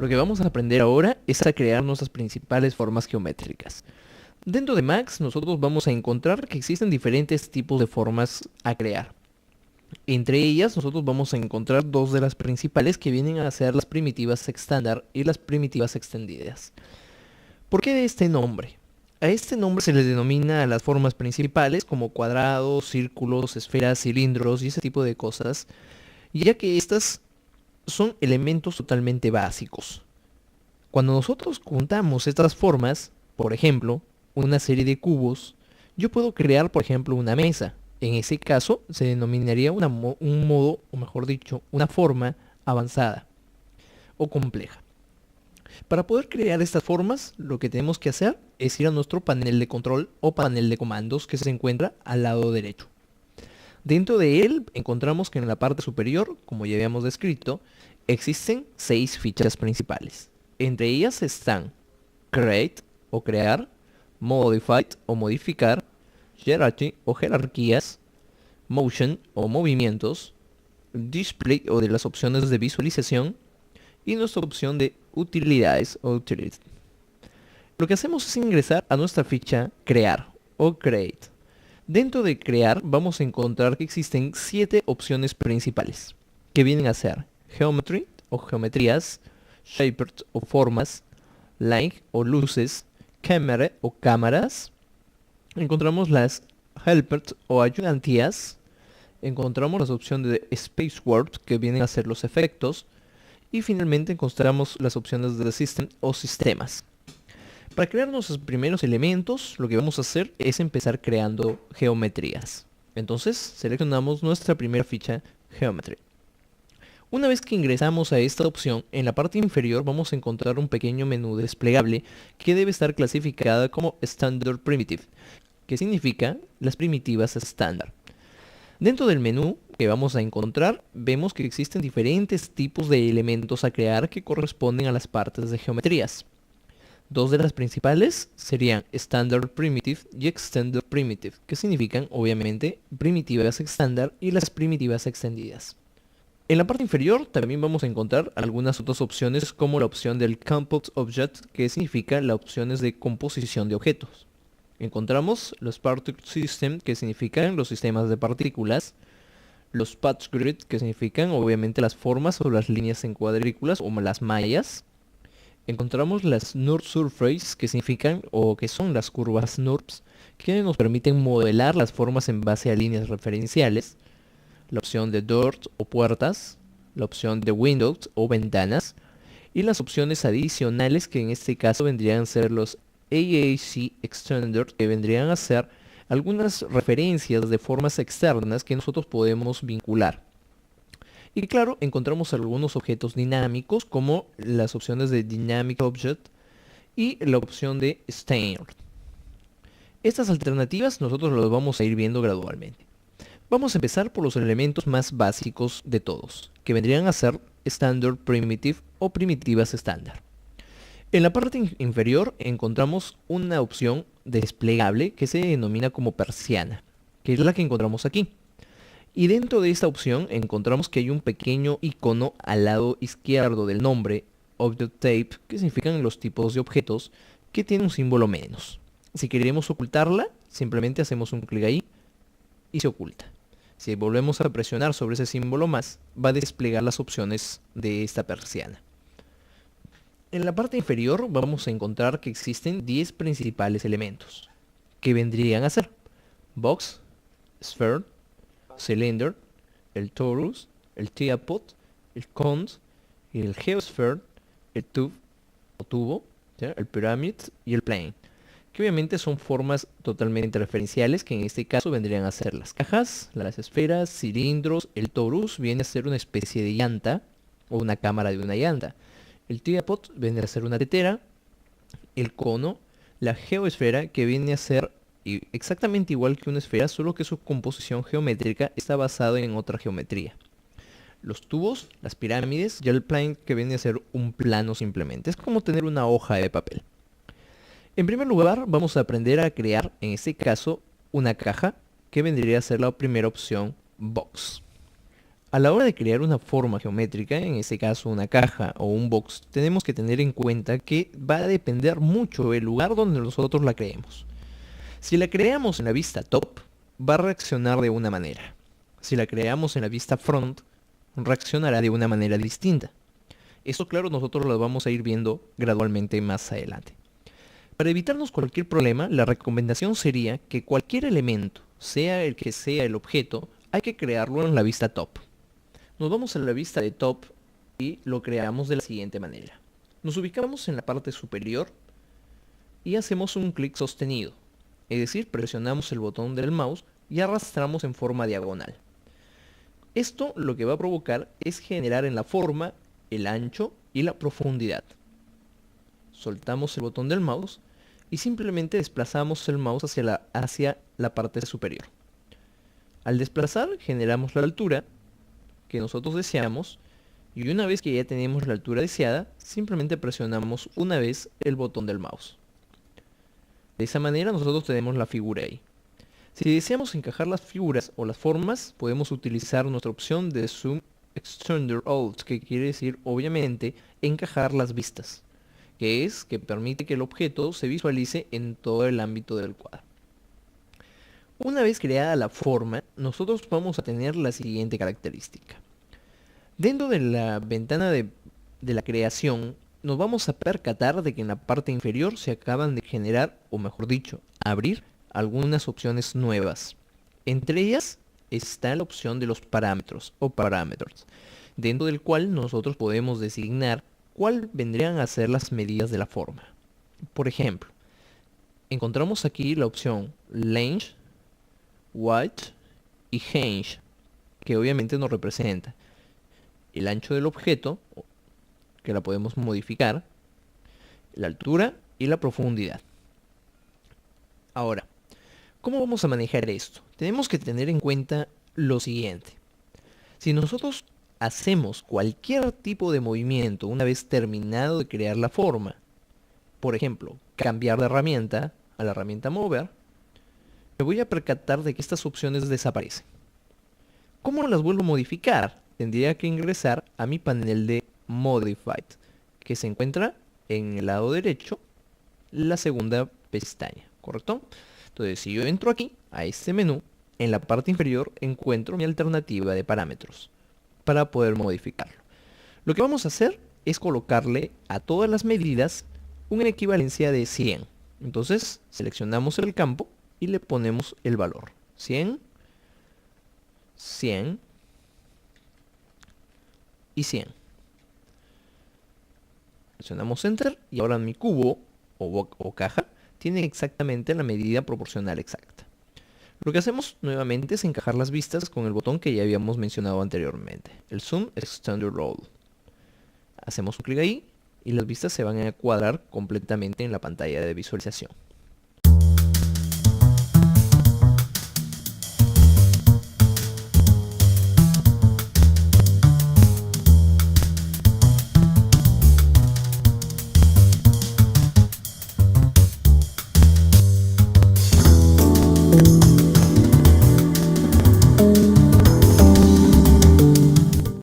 Lo que vamos a aprender ahora es a crear nuestras principales formas geométricas. Dentro de Max nosotros vamos a encontrar que existen diferentes tipos de formas a crear. Entre ellas nosotros vamos a encontrar dos de las principales que vienen a ser las primitivas estándar y las primitivas extendidas. ¿Por qué de este nombre? A este nombre se les denomina a las formas principales como cuadrados, círculos, esferas, cilindros y ese tipo de cosas, ya que estas son elementos totalmente básicos. Cuando nosotros juntamos estas formas, por ejemplo, una serie de cubos, yo puedo crear, por ejemplo, una mesa. En ese caso, se denominaría un modo, o mejor dicho, una forma avanzada o compleja. Para poder crear estas formas, lo que tenemos que hacer es ir a nuestro panel de control o panel de comandos que se encuentra al lado derecho. Dentro de él encontramos que en la parte superior, como ya habíamos descrito, existen 6 fichas principales. Entre ellas están Create o crear, Modified o modificar, Hierarchy o jerarquías, Motion o movimientos, Display o de las opciones de visualización y nuestra opción de utilidades o utility. Lo que hacemos es ingresar a nuestra ficha crear o create. Dentro de crear vamos a encontrar que existen 7 opciones principales, que vienen a ser Geometry o geometrías, Shapers o formas, Light o luces, Camera o cámaras. Encontramos las Helpers o ayudantías. Encontramos las opciones de Space Warp, que vienen a ser los efectos. Y finalmente encontramos las opciones de System o sistemas. Para crear nuestros primeros elementos, lo que vamos a hacer es empezar creando geometrías. Entonces, seleccionamos nuestra primera ficha, Geometry. Una vez que ingresamos a esta opción, en la parte inferior vamos a encontrar un pequeño menú desplegable que debe estar clasificada como Standard Primitive, que significa las primitivas estándar. Dentro del menú que vamos a encontrar, vemos que existen diferentes tipos de elementos a crear que corresponden a las partes de geometrías. Dos de las principales serían Standard Primitive y Extended Primitive, que significan, obviamente, primitivas estándar y las primitivas extendidas. En la parte inferior también vamos a encontrar algunas otras opciones como la opción del Compose Object, que significa las opciones de composición de objetos. Encontramos los Particle System, que significan los sistemas de partículas, los Patch Grid, que significan obviamente las formas o las líneas en cuadrículas o las mallas. Encontramos las NURB Surface, que significan o que son las curvas NURBS, que nos permiten modelar las formas en base a líneas referenciales. La opción de Doors o puertas, la opción de Windows o ventanas, y las opciones adicionales que en este caso vendrían a ser los AAC Extender, que vendrían a ser algunas referencias de formas externas que nosotros podemos vincular. Y claro, encontramos algunos objetos dinámicos como las opciones de Dynamic Object y la opción de Standard. Estas alternativas nosotros las vamos a ir viendo gradualmente. Vamos a empezar por los elementos más básicos de todos, que vendrían a ser Standard Primitive o primitivas estándar. En la parte inferior encontramos una opción desplegable que se denomina como persiana, que es la que encontramos aquí. Y dentro de esta opción encontramos que hay un pequeño icono al lado izquierdo del nombre, Object Type, que significan los tipos de objetos, que tiene un símbolo menos. Si queremos ocultarla, simplemente hacemos un clic ahí y se oculta. Si volvemos a presionar sobre ese símbolo más, va a desplegar las opciones de esta persiana. En la parte inferior vamos a encontrar que existen 10 principales elementos, que vendrían a ser Box, Sphere, Cylinder, el Torus, el Teapot, el Cone, el Geosphere, el Tube o tubo, ¿sí?, el Pyramid y el Plane, que obviamente son formas totalmente referenciales, que en este caso vendrían a ser las cajas, las esferas, cilindros. El torus viene a ser una especie de llanta o una cámara de una llanta. El teapot viene a ser una tetera. El cono, la geoesfera, que viene a ser exactamente igual que una esfera, solo que su composición geométrica está basada en otra geometría. Los tubos, las pirámides y el plane, que viene a ser un plano simplemente. Es como tener una hoja de papel. En primer lugar, vamos a aprender a crear, en este caso, una caja, que vendría a ser la primera opción, Box. A la hora de crear una forma geométrica, en este caso una caja o un box, tenemos que tener en cuenta que va a depender mucho el lugar donde nosotros la creemos. Si la creamos en la vista top, va a reaccionar de una manera. Si la creamos en la vista front, reaccionará de una manera distinta. Esto, claro, nosotros lo vamos a ir viendo gradualmente más adelante. Para evitarnos cualquier problema, la recomendación sería que cualquier elemento, sea el que sea el objeto, hay que crearlo en la vista top. Nos vamos a la vista de top y lo creamos de la siguiente manera. Nos ubicamos en la parte superior y hacemos un clic sostenido. Es decir, presionamos el botón del mouse y arrastramos en forma diagonal. Esto lo que va a provocar es generar en la forma el ancho y la profundidad. Soltamos el botón del mouse y simplemente desplazamos el mouse hacia la parte superior. Al desplazar generamos la altura que nosotros deseamos y una vez que ya tenemos la altura deseada, simplemente presionamos una vez el botón del mouse. De esa manera nosotros tenemos la figura ahí. Si deseamos encajar las figuras o las formas, podemos utilizar nuestra opción de Zoom Extruder Alt, que quiere decir obviamente encajar las vistas, que permite que el objeto se visualice en todo el ámbito del cuadro. Una vez creada la forma, nosotros vamos a tener la siguiente característica. Dentro de la ventana de la creación, nos vamos a percatar de que en la parte inferior se acaban de generar, o mejor dicho, abrir algunas opciones nuevas. Entre ellas está la opción de los parámetros o parámetros, dentro del cual nosotros podemos designar cuál vendrían a ser las medidas de la forma. Por ejemplo, encontramos aquí la opción length, width y range, que obviamente nos representa el ancho del objeto, que la podemos modificar, la altura y la profundidad. Ahora, ¿cómo vamos a manejar esto? Tenemos que tener en cuenta lo siguiente. Si nosotros hacemos cualquier tipo de movimiento una vez terminado de crear la forma, por ejemplo, cambiar de herramienta a la herramienta Mover, me voy a percatar de que estas opciones desaparecen. ¿Cómo las vuelvo a modificar? Tendría que ingresar a mi panel de Modified, que se encuentra en el lado derecho, la segunda pestaña, ¿correcto? Entonces, si yo entro aquí, a este menú, en la parte inferior encuentro mi alternativa de parámetros para poder modificarlo. Lo que vamos a hacer es colocarle a todas las medidas una equivalencia de 100. Entonces, seleccionamos el campo y le ponemos el valor. 100, 100 y 100. Presionamos Enter y ahora mi cubo o caja tiene exactamente la medida proporcional exacta. Lo que hacemos nuevamente es encajar las vistas con el botón que ya habíamos mencionado anteriormente, el Zoom Extruder Roll. Hacemos un clic ahí y las vistas se van a cuadrar completamente en la pantalla de visualización.